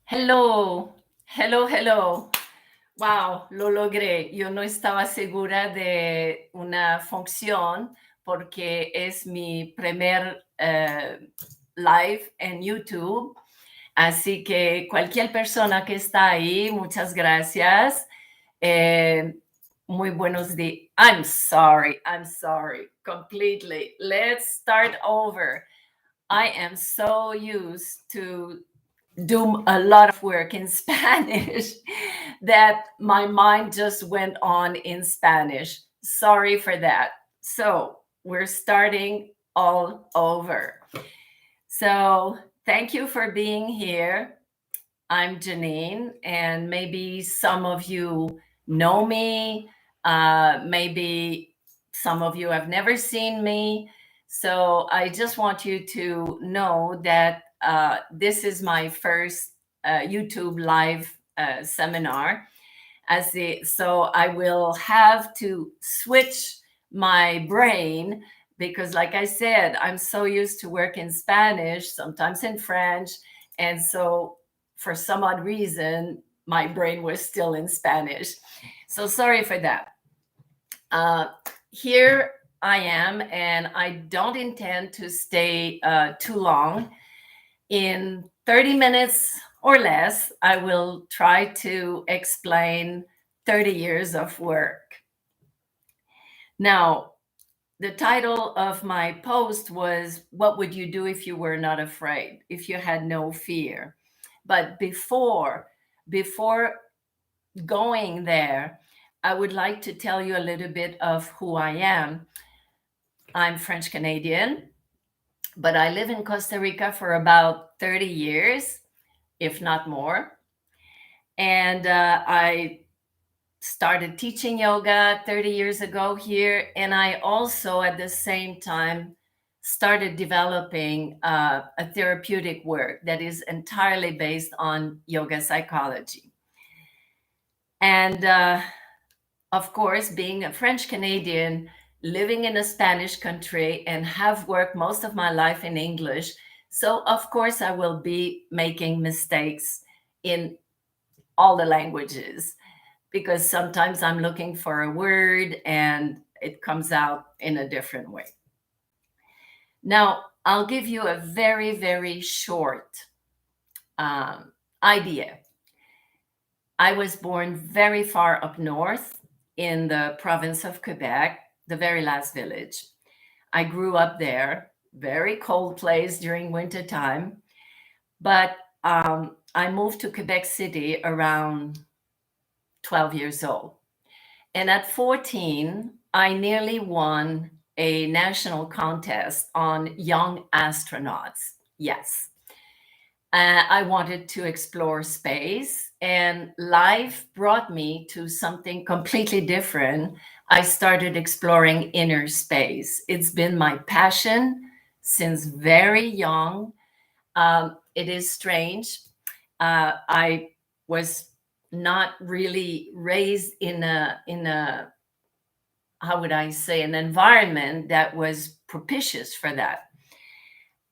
Hello, hello, hello. Wow, lo logré. Yo no estaba segura de una función porque es mi primer live en YouTube. Así que cualquier persona que está ahí, muchas gracias. Eh, Muy buenos días. I'm sorry, completely. Let's start over. I am so used to do a lot of work in Spanish that my mind just went on in Spanish. Sorry for that. So we're starting all over. So thank you for being here. I'm Janine, and maybe some of you know me. Maybe some of you have never seen me. So I just want you to know that this is my first YouTube live seminar. So I will have to switch my brain because, like I said, I'm so used to work in Spanish, sometimes in French, and so for some odd reason, my brain was still in Spanish. So sorry for that. Here I am, and I don't intend to stay too long. In 30 minutes or less, I will try to explain 30 years of work. Now, the title of my post was, What Would You Do If You Were Not Afraid? If you had no fear. But before going there, I would like to tell you a little bit of who I am. I'm French Canadian, but I live in Costa Rica for about 30 years, if not more. And I started teaching yoga 30 years ago here. And I also, at the same time, started developing a therapeutic work that is entirely based on yoga psychology. And of course, being a French Canadian, living in a Spanish country, and have worked most of my life in English. So, of course, I will be making mistakes in all the languages because sometimes I'm looking for a word and it comes out in a different way. Now, I'll give you a very, very short idea. I was born very far up north in the province of Quebec, the very last village. I grew up there, very cold place during winter time, but I moved to Quebec City around 12 years old. And at 14, I nearly won a national contest on young astronauts. Yes. I wanted to explore space, and life brought me to something completely different. I started exploring inner space. It's been my passion since very young. It is strange. I was not really raised in a how would I say, an environment that was propitious for that.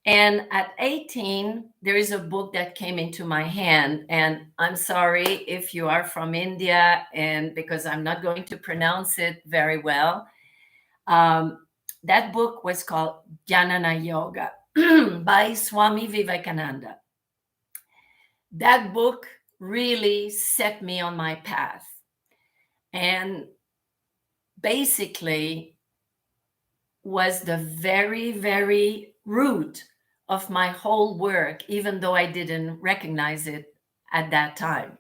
And at 18, there is a book that came into my hand. And I'm sorry if you are from India, and because I'm not going to pronounce it very well. That book was called Jnana Yoga by Swami Vivekananda. That book really set me on my path. And basically was the very, very root of my whole work, even though I didn't recognize it at that time.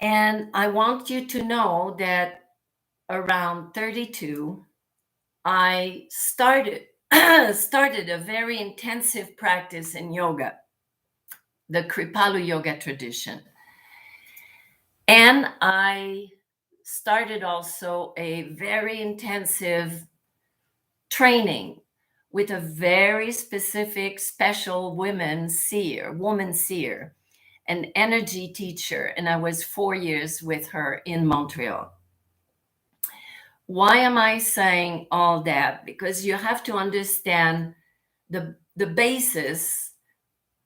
And I want you to know that around 32, I started started a very intensive practice in yoga, the Kripalu yoga tradition. And I started also a very intensive training with a very specific, special woman seer, an energy teacher. And I was 4 years with her in Montreal. Why am I saying all that? Because you have to understand the basis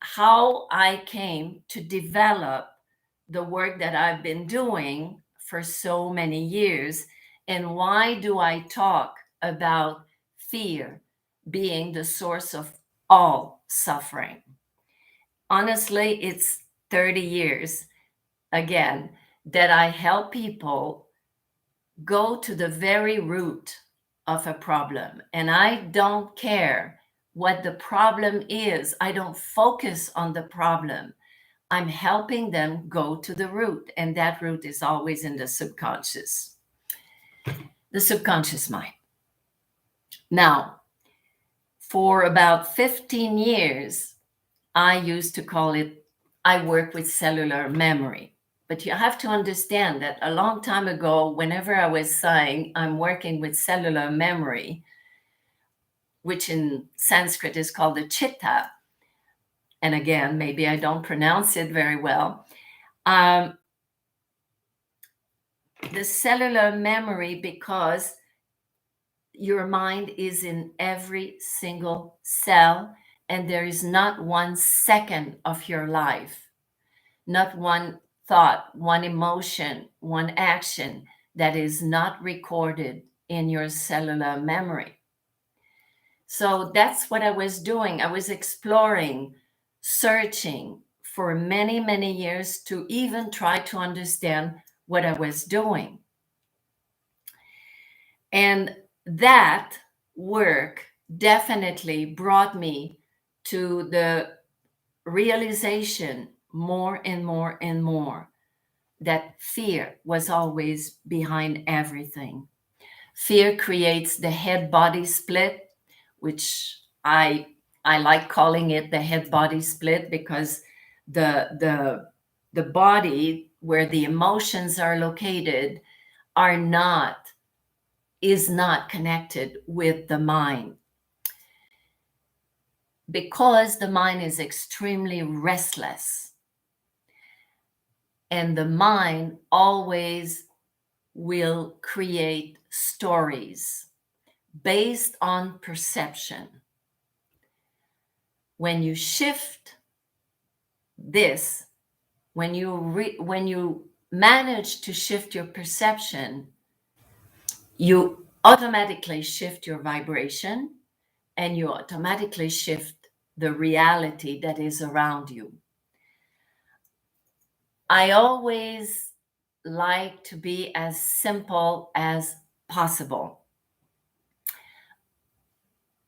how I came to develop the work that I've been doing for so many years, and why do I talk about fear being the source of all suffering. Honestly, it's 30 years again that I help people go to the very root of a problem. And I don't care what the problem is, I don't focus on the problem. I'm helping them go to the root, and that root is always in the subconscious mind. Now, for about 15 years, I used to call it, I work with cellular memory. But you have to understand that a long time ago, whenever I was saying I'm working with cellular memory, which in Sanskrit is called the chitta, and again, maybe I don't pronounce it very well, um, the cellular memory, because your mind is in every single cell, and there is not 1 second of your life, not one thought, one emotion, one action that is not recorded in your cellular memory. So that's what I was doing. I was exploring, searching for many, many years to even try to understand what I was doing. And that work definitely brought me to the realization more and more and more that fear was always behind everything. Fear creates the head body split, which I like calling it the head body split, because the body where the emotions are located are not is not connected with the mind, because the mind is extremely restless, and the mind always will create stories based on perception. When you shift this, when you manage to shift your perception, you automatically shift your vibration, and you automatically shift the reality that is around you. I always like to be as simple as possible.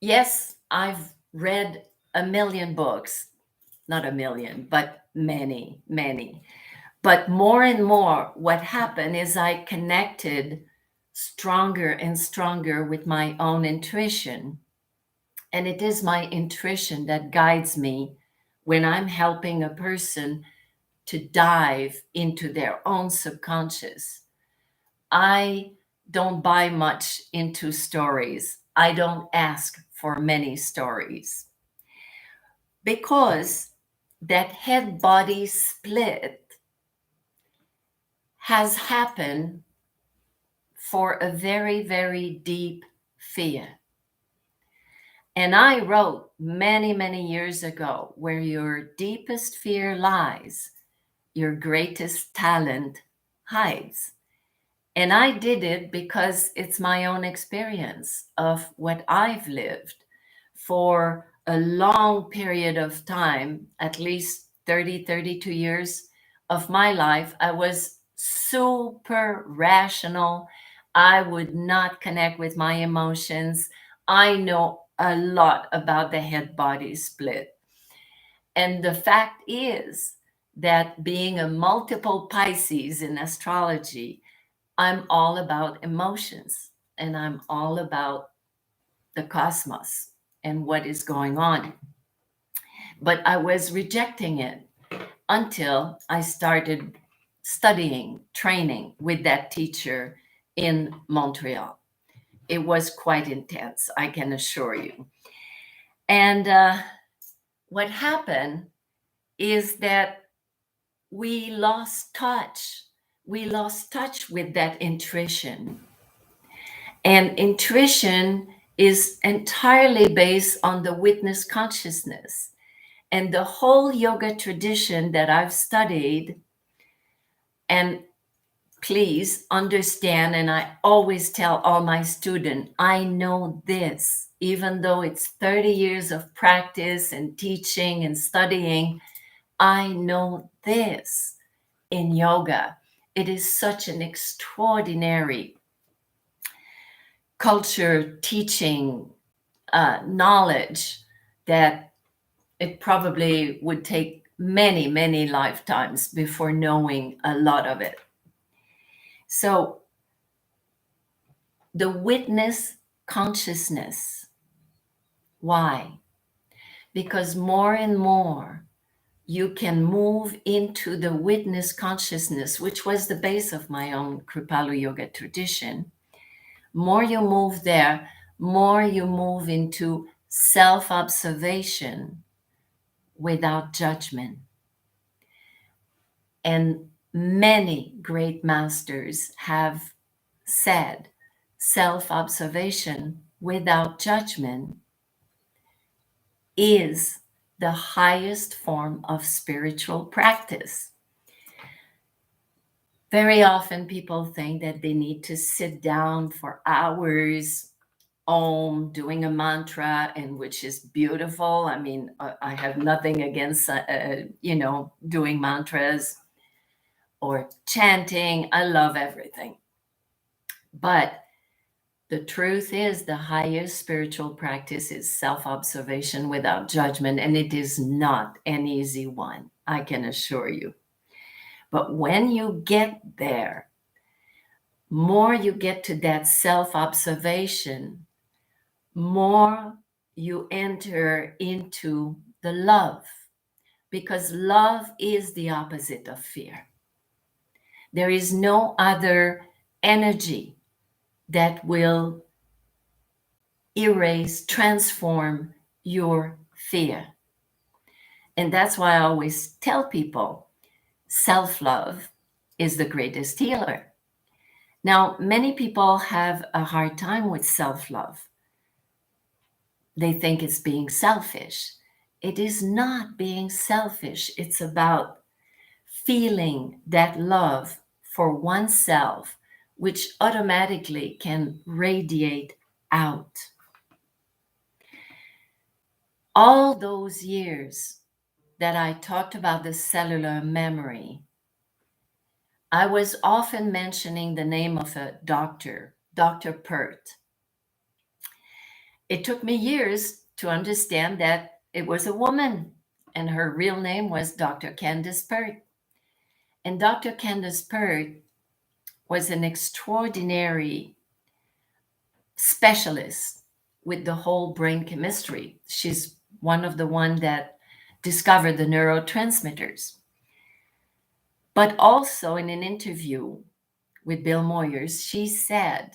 Yes, I've read a million books, not a million, but many, many. But more and more, what happened is I connected stronger and stronger with my own intuition. And it is my intuition that guides me when I'm helping a person to dive into their own subconscious. I don't buy much into stories. I don't ask for many stories, because that head body split has happened for a very, very deep fear. And I wrote many, many years ago, where your deepest fear lies, your greatest talent hides. And I did it because it's my own experience of what I've lived for a long period of time, at least 30, 32 years of my life. I was super rational. I would not connect with my emotions. I know a lot about the head body split. And the fact is that being a multiple Pisces in astrology, I'm all about emotions, and I'm all about the cosmos and what is going on. But I was rejecting it until I started studying, training with that teacher in Montreal. It was quite intense, I can assure you. And what happened is that we lost touch. We lost touch with that intuition. And intuition is entirely based on the witness consciousness. And the whole yoga tradition that I've studied, and please understand, and I always tell all my students, I know this, even though it's 30 years of practice and teaching and studying, I know this in yoga. It is such an extraordinary culture, teaching, knowledge that it probably would take many, many lifetimes before knowing a lot of it. So, the witness consciousness. Why? Because more and more you can move into the witness consciousness, which was the base of my own Kripalu Yoga tradition. More you move there, more you move into self observation without judgment. And many great masters have said self observation without judgment is the highest form of spiritual practice. Very often people think that they need to sit down for hours, doing a mantra, and which is beautiful. I mean, I have nothing against, doing mantras or chanting. I love everything. But the truth is, the highest spiritual practice is self observation without judgment, and it is not an easy one, I can assure you. But when you get there, more you get to that self observation, more you enter into the love, because love is the opposite of fear. There is no other energy that will erase, transform your fear. And that's why I always tell people self love is the greatest healer. Now, many people have a hard time with self love. They think it's being selfish. It is not being selfish. It's about feeling that love for oneself, which automatically can radiate out. All those years that I talked about the cellular memory, I was often mentioning the name of a doctor, Dr. Pert. It took me years to understand that it was a woman, and her real name was Dr. Candace Pert. And Dr. Candace Pert was an extraordinary specialist with the whole brain chemistry. She's one of the one that discovered the neurotransmitters. But also in an interview with Bill Moyers, she said,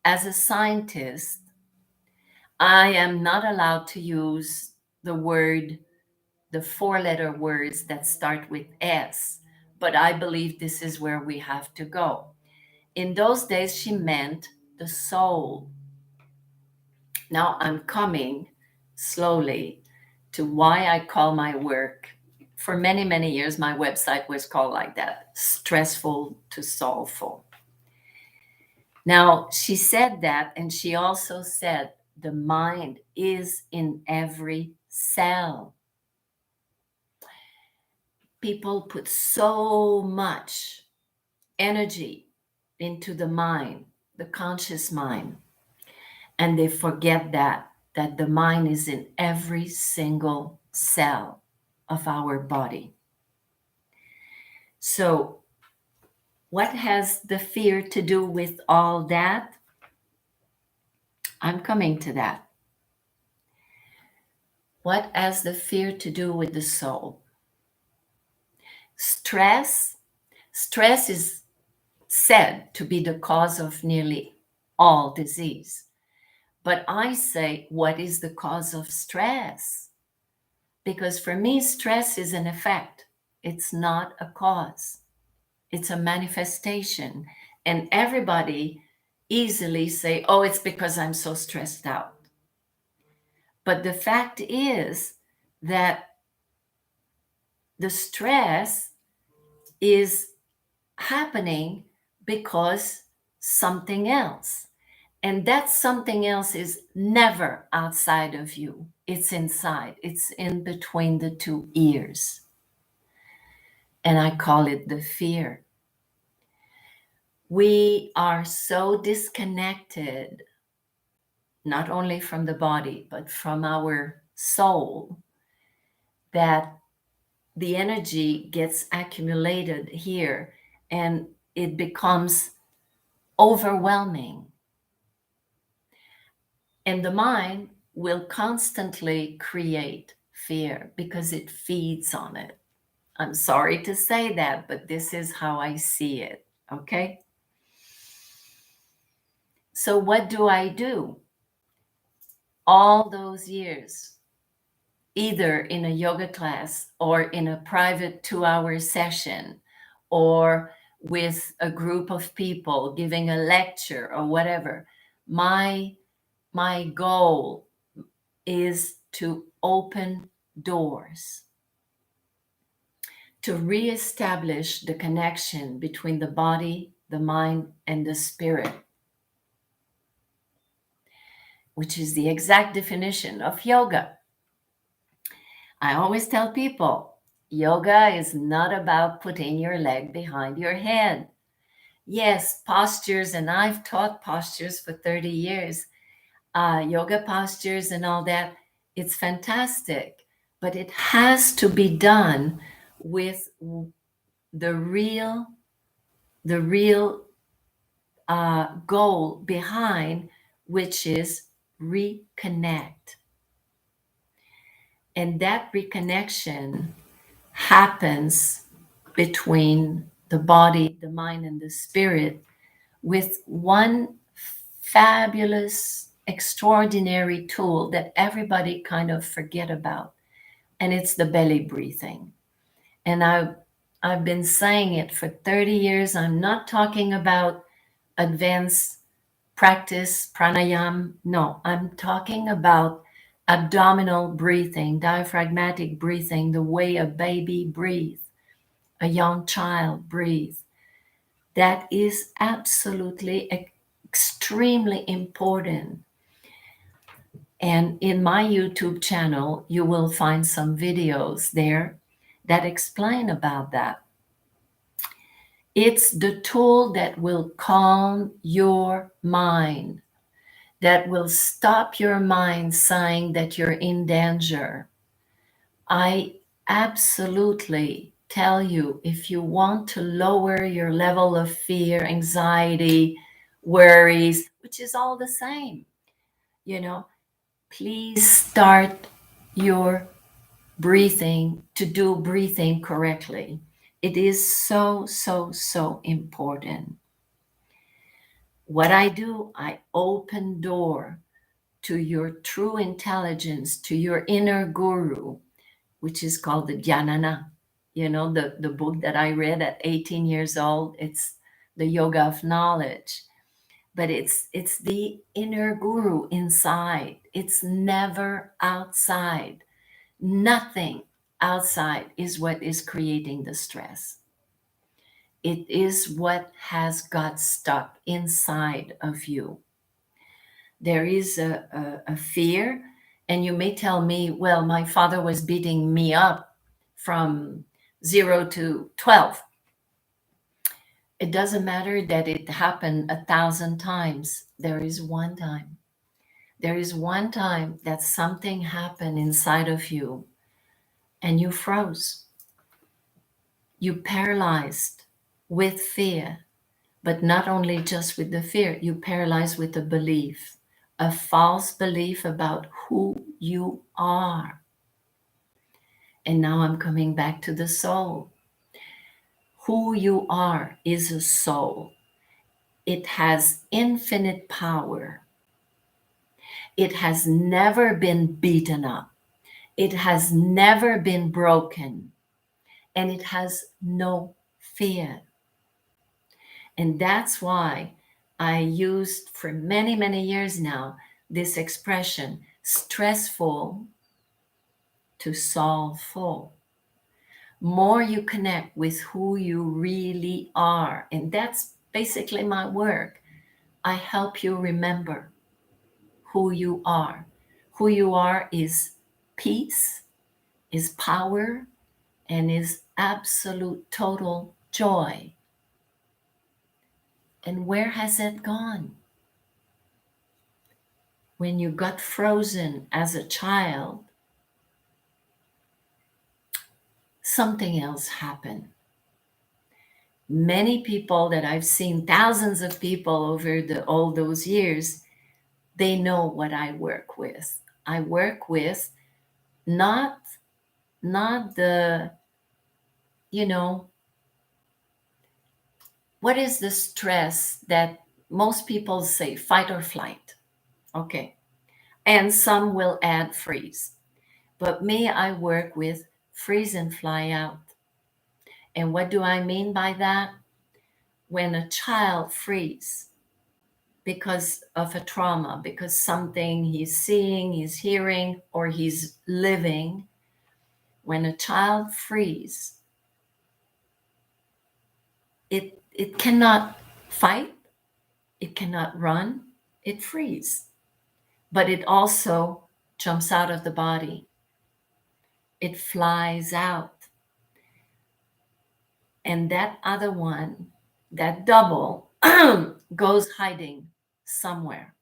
as a scientist, I am not allowed to use the four-letter words that start with S, but I believe this is where we have to go. In those days, she meant the soul. Now I'm coming slowly to why I call my work. For many, many years, my website was called like that, Stressful to Soulful. Now, she said that, and she also said the mind is in every cell. People put so much energy into the mind, the conscious mind, and they forget that the mind is in every single cell of our body. So, what has the fear to do with all that? I'm coming to that. What has the fear to do with the soul? Stress is said to be the cause of nearly all disease. But I say, what is the cause of stress? Because for me, stress is an effect. It's not a cause. It's a manifestation. And everybody easily say, oh, it's because I'm so stressed out. But the fact is that The stress is happening because something else. And that something else is never outside of you. It's inside, it's in between the two ears. And I call it the fear. We are so disconnected, not only from the body, but from our soul, that the energy gets accumulated here and it becomes overwhelming. And the mind will constantly create fear because it feeds on it. I'm sorry to say that, but this is how I see it. Okay. So, what do I do? All those years, either in a yoga class or in a private 2 hour session or with a group of people giving a lecture or whatever, my goal is to open doors, to reestablish the connection between the body, the mind, and the spirit, which is the exact definition of yoga. I always tell people yoga is not about putting your leg behind your head. Yes, postures, and I've taught postures for 30 years, yoga postures and all that. It's fantastic, but it has to be done with the real, goal behind, which is reconnect. And that reconnection happens between the body, the mind, and the spirit with one fabulous, extraordinary tool that everybody kind of forget about, and it's the belly breathing. And I've been saying it for 30 years. I'm not talking about advanced practice pranayam. No, I'm talking about abdominal breathing, diaphragmatic breathing, the way a baby breathes, a young child breathes. That is absolutely extremely important. And in my YouTube channel, you will find some videos there that explain about that. It's the tool that will calm your mind, that will stop your mind saying that you're in danger. I absolutely tell you, if you want to lower your level of fear, anxiety, worries, which is all the same, you know, please start your breathing to do breathing correctly. It is so, so, so important. What I do, I open door to your true intelligence, to your inner guru, which is called the Jnana. You know, the book that I read at 18 years old, it's the Yoga of Knowledge. But it's the inner guru inside. It's never outside. Nothing outside is what is creating the stress. It is what has got stuck inside of you. There is a fear, and you may tell me, well, my father was beating me up from 0 to 12. It doesn't matter that it happened 1,000 times. There is one time. There is one time that something happened inside of you and you froze. You paralyzed with fear, but not only just with the fear, you paralyzed with a belief, a false belief about who you are. And now I'm coming back to the soul. Who you are is a soul. It has infinite power. It has never been beaten up. It has never been broken. And it has no fear. And that's why I used for many, many years now this expression, stressful to soulful. more you connect with who you really are. And that's basically my work. I help you remember who you are. Who you are is peace, is power, and is absolute total joy. And where has it gone? When you got frozen as a child, something else happened. Many people that I've seen, thousands of people over all those years, they know what I work with. I work with not not the, you know, what is the stress that most people say fight or flight. Okay. And some will add freeze. But me, I work with freeze and fly out. And what do I mean by that? When a child freezes because of a trauma, because something he's seeing, he's hearing, or he's living, when a child freezes, it cannot fight, it cannot run, it freezes. But it also jumps out of the body, it flies out. And that other one, that double, goes hiding somewhere.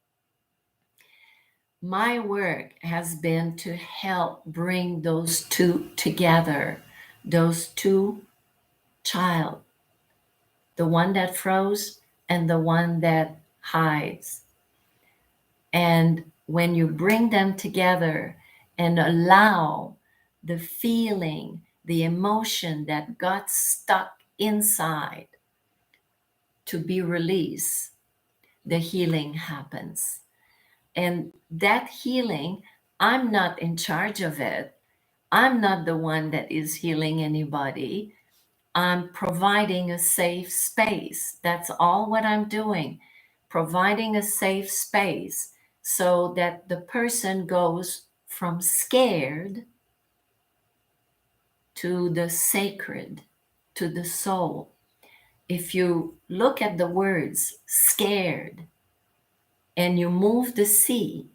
My work has been to help bring those two together, those two child, the one that froze and the one that hides. And when you bring them together and allow the feeling, the emotion that got stuck inside to be released, the healing happens. And that healing, I'm not in charge of it. I'm not the one that is healing anybody. I'm providing a safe space. That's all what I'm doing. Providing a safe space so that the person goes from scared to the sacred, to the soul. If you look at the words scared and you move the C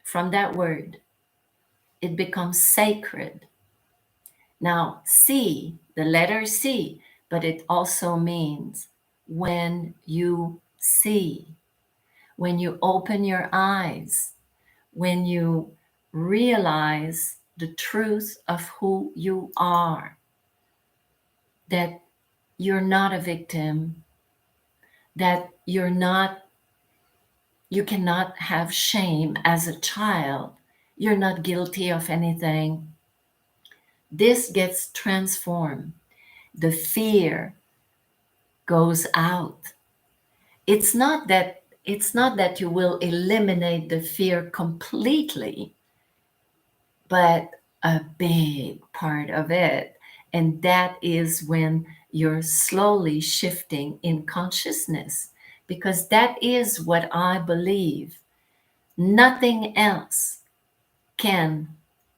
from that word, it becomes sacred. Now, C, the letter C, but it also means when you see, when you open your eyes, when you realize the truth of who you are, that you're not a victim, that you cannot have shame as a child, you're not guilty of anything. This gets transformed. The fear goes out. It's not that you will eliminate the fear completely, but a big part of it. And that is when you're slowly shifting in consciousness, because that is what I believe. Nothing else can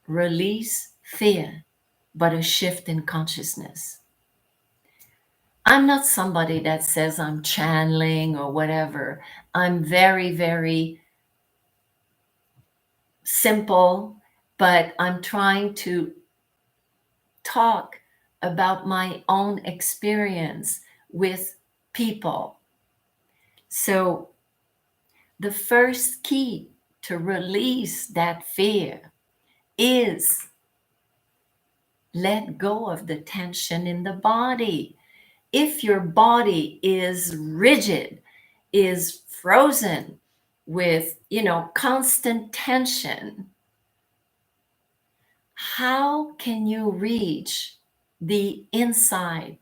release fear but a shift in consciousness. I'm not somebody that says I'm channeling or whatever. I'm very, very simple, but I'm trying to talk about my own experience with people. So, the first key to release that fear is let go of the tension in the body. If your body is rigid, is frozen with, constant tension, how can you reach the inside?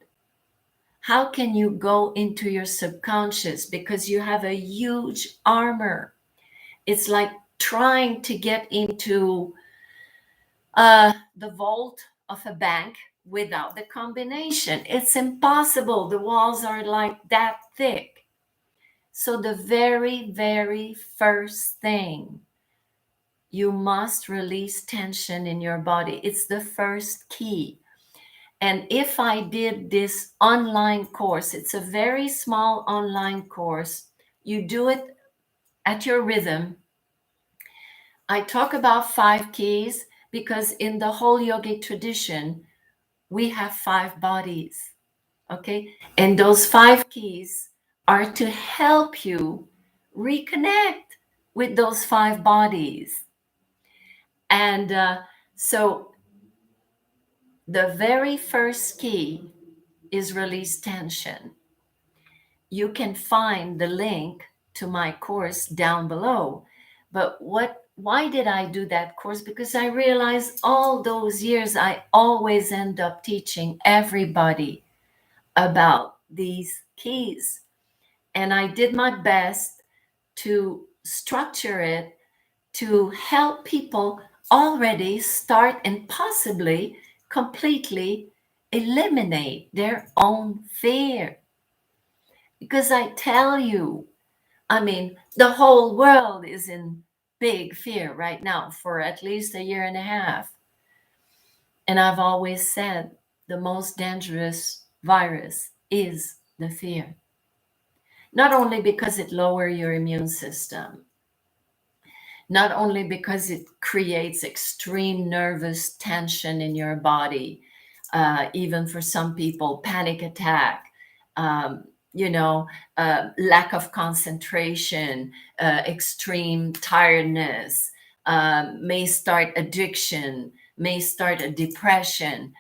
How can you go into your subconscious? Because you have a huge armor. It's like trying to get into the vault of a bank without the combination. It's impossible. The walls are like that thick. So, the very, very first thing, you must release tension in your body. It's the first key. And if I did this online course, it's a very small online course, you do it at your rhythm. I talk about 5 keys because in the whole yogic tradition, we have 5 bodies. Okay. And those 5 keys are to help you reconnect with those 5 bodies. And so the very first key is release tension. You can find the link to my course down below. But why did I do that course? Because I realized all those years I always end up teaching everybody about these keys. And I did my best to structure it to help people already start and possibly completely eliminate their own fear. Because I tell you, I mean, the whole world is in big fear right now for at least a year and a half. And I've always said the most dangerous virus is the fear. Not only because it lowers your immune system, not only because it creates extreme nervous tension in your body, even for some people, panic attack, um, lack of concentration, extreme tiredness, may start addiction, may start a depression.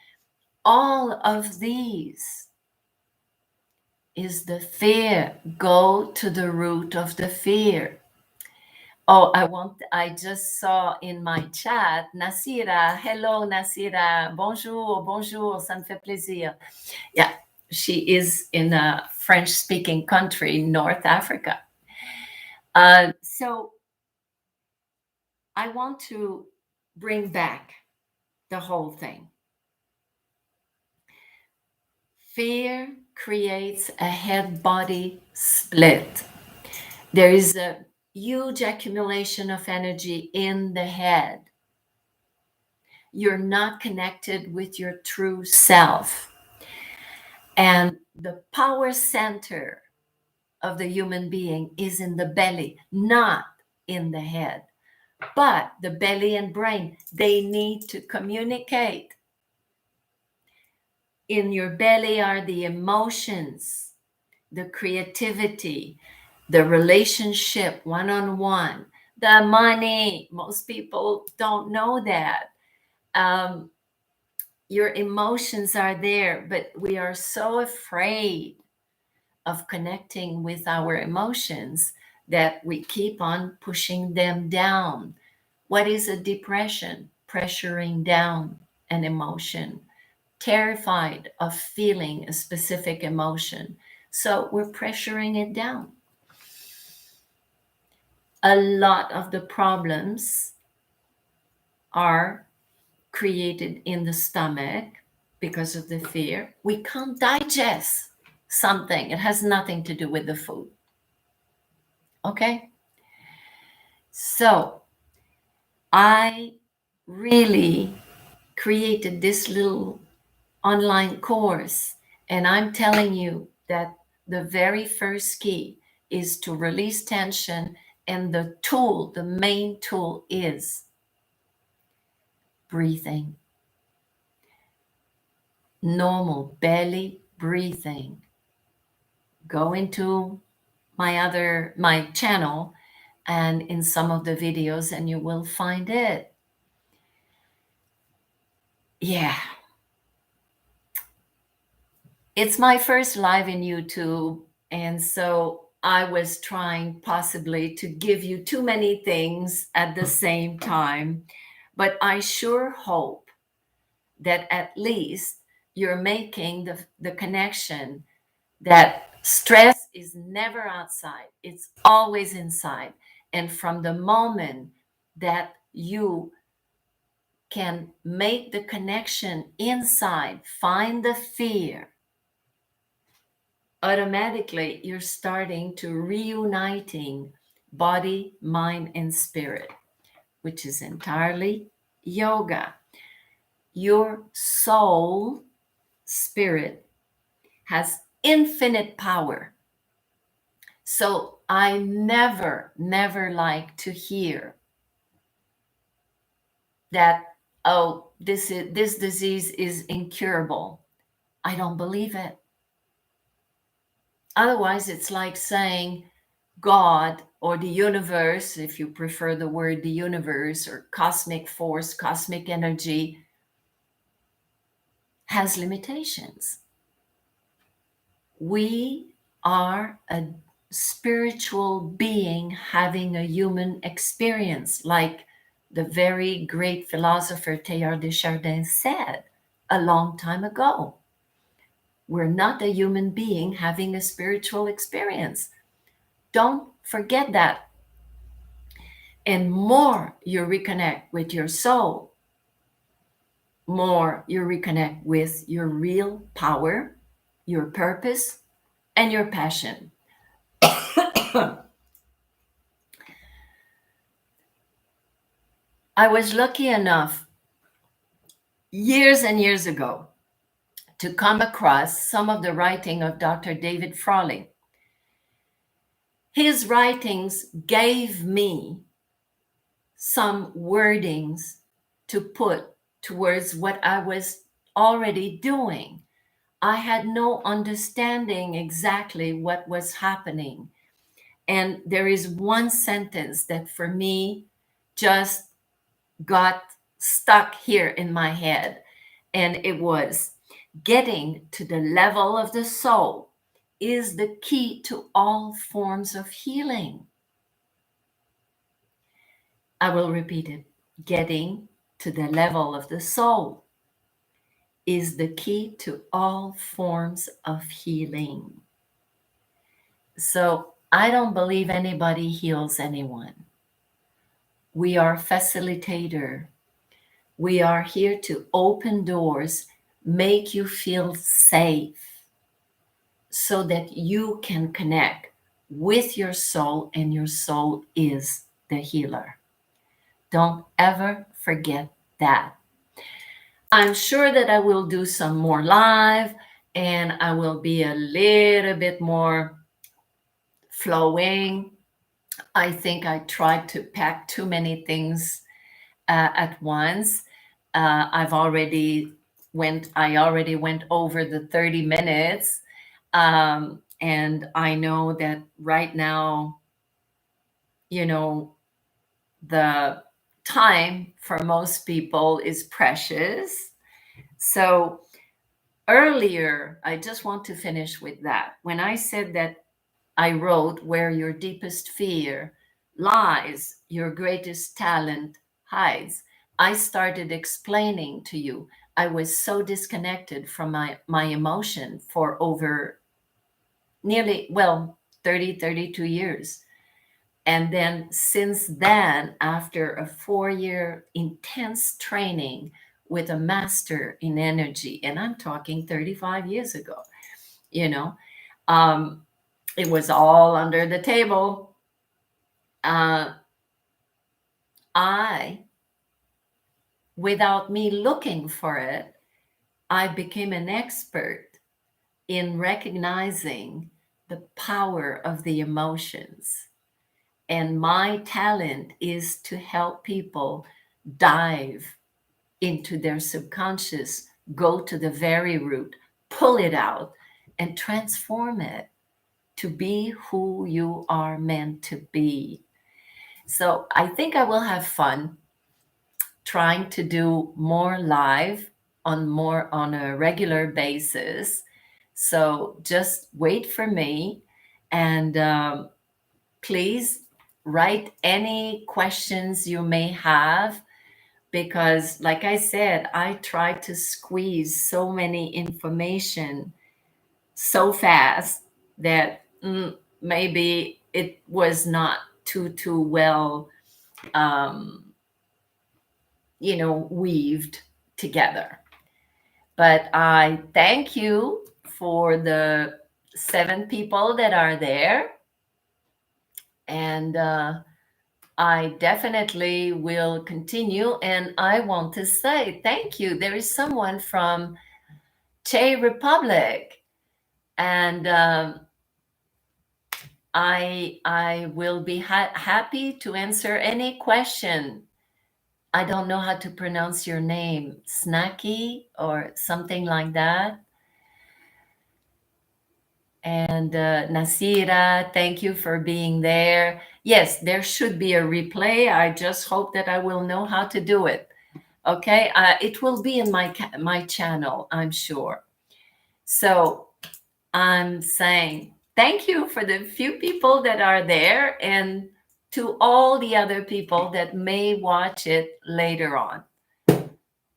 All of these is the fear. Go to the root of the fear. Oh, I just saw in my chat, Nasira. Hello, Nasira. Bonjour, bonjour. Ça me fait plaisir. Yeah, she is in a French speaking country, North Africa. So I want to bring back the whole thing. Fear creates a head body split. There is a huge accumulation of energy in the head. You're not connected with your true self. And the power center of the human being is in the belly, not in the head. But the belly and brain, they need to communicate. In your belly are the emotions, the creativity, the relationship one-on-one, the money. Most people don't know that. Your emotions are there, but we are so afraid of connecting with our emotions that we keep on pushing them down. What is a depression? Pressuring down an emotion, terrified of feeling a specific emotion. So we're pressuring it down. A lot of the problems are created in the stomach because of the fear. We can't digest something. It has nothing to do with the food. Okay? So I really created this little online course, and I'm telling you that the very first key is to release tension, and the tool, the main tool is breathing. Normal belly breathing. Go into my channel and in some of the videos and you will find it. Yeah. It's my first live in YouTube, and so I was trying possibly to give you too many things at the same time, but I sure hope that at least you're making the connection that stress is never outside, it's always inside. And from the moment that you can make the connection inside, find the fear, automatically you're starting to reuniting body, mind, and spirit, which is entirely yoga. Your soul spirit has infinite power. So I never, never like to hear that, oh, this disease is incurable. I don't believe it. Otherwise, it's like saying God or the universe, if you prefer the word the universe, or cosmic force, cosmic energy, has limitations. We are a spiritual being having a human experience, like the very great philosopher Teilhard de Chardin said a long time ago. We're not a human being having a spiritual experience. Don't forget that. And more you reconnect with your soul, more you reconnect with your real power, your purpose, and your passion. I was lucky enough years and years ago to come across some of the writing of Dr. David Frawley. His writings gave me some wordings to put towards what I was already doing. I had no understanding exactly what was happening. And there is one sentence that for me just got stuck here in my head. And it was, getting to the level of the soul is the key to all forms of healing. I will repeat it. Getting to the level of the soul is the key to all forms of healing. So I don't believe anybody heals anyone. We are facilitator. We are here to open doors, make you feel safe so that you can connect with your soul, and your soul is the healer. Don't ever forget that. I'm sure that I will do some more live, and I will be a little bit more flowing. I think I tried to pack too many things at once. I already went over the 30 minutes. And I know that right now, you know, the time for most people is precious. So earlier, I just want to finish with that. When I said that I wrote, where your deepest fear lies, your greatest talent hides, I started explaining to you I was so disconnected from my emotion for over nearly, well, 30, 32 years. And then since then, after a 4-year intense training with a master in energy, and I'm talking 35 years ago, you know, um, it was all under the table. Uh, I, without me looking for it, I became an expert in recognizing the power of the emotions. And my talent is to help people dive into their subconscious, go to the very root, pull it out, and transform it to be who you are meant to be. So I think I will have fun trying to do more live on a regular basis. So just wait for me, and please write any questions you may have, because like I said, I try to squeeze so many information so fast that maybe it was not too well weaved together. But I thank you for the 7 people that are there. And I definitely will continue. And I want to say thank you. There is someone from Che Republic. And I will be happy to answer any question. I don't know how to pronounce your name, Snacky or something like that. And Nasira, thank you for being there. Yes, there should be a replay. I just hope that I will know how to do it. Okay, it will be in my channel, I'm sure. So I'm saying thank you for the few people that are there, and to all the other people that may watch it later on.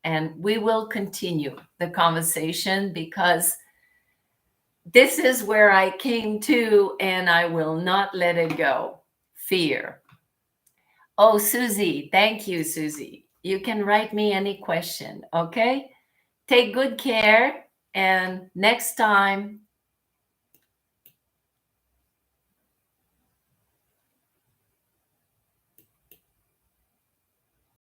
And we will continue the conversation because this is where I came to, and I will not let it go. Fear. Oh, Susie, thank you, Susie. You can write me any question, okay? Take good care, and next time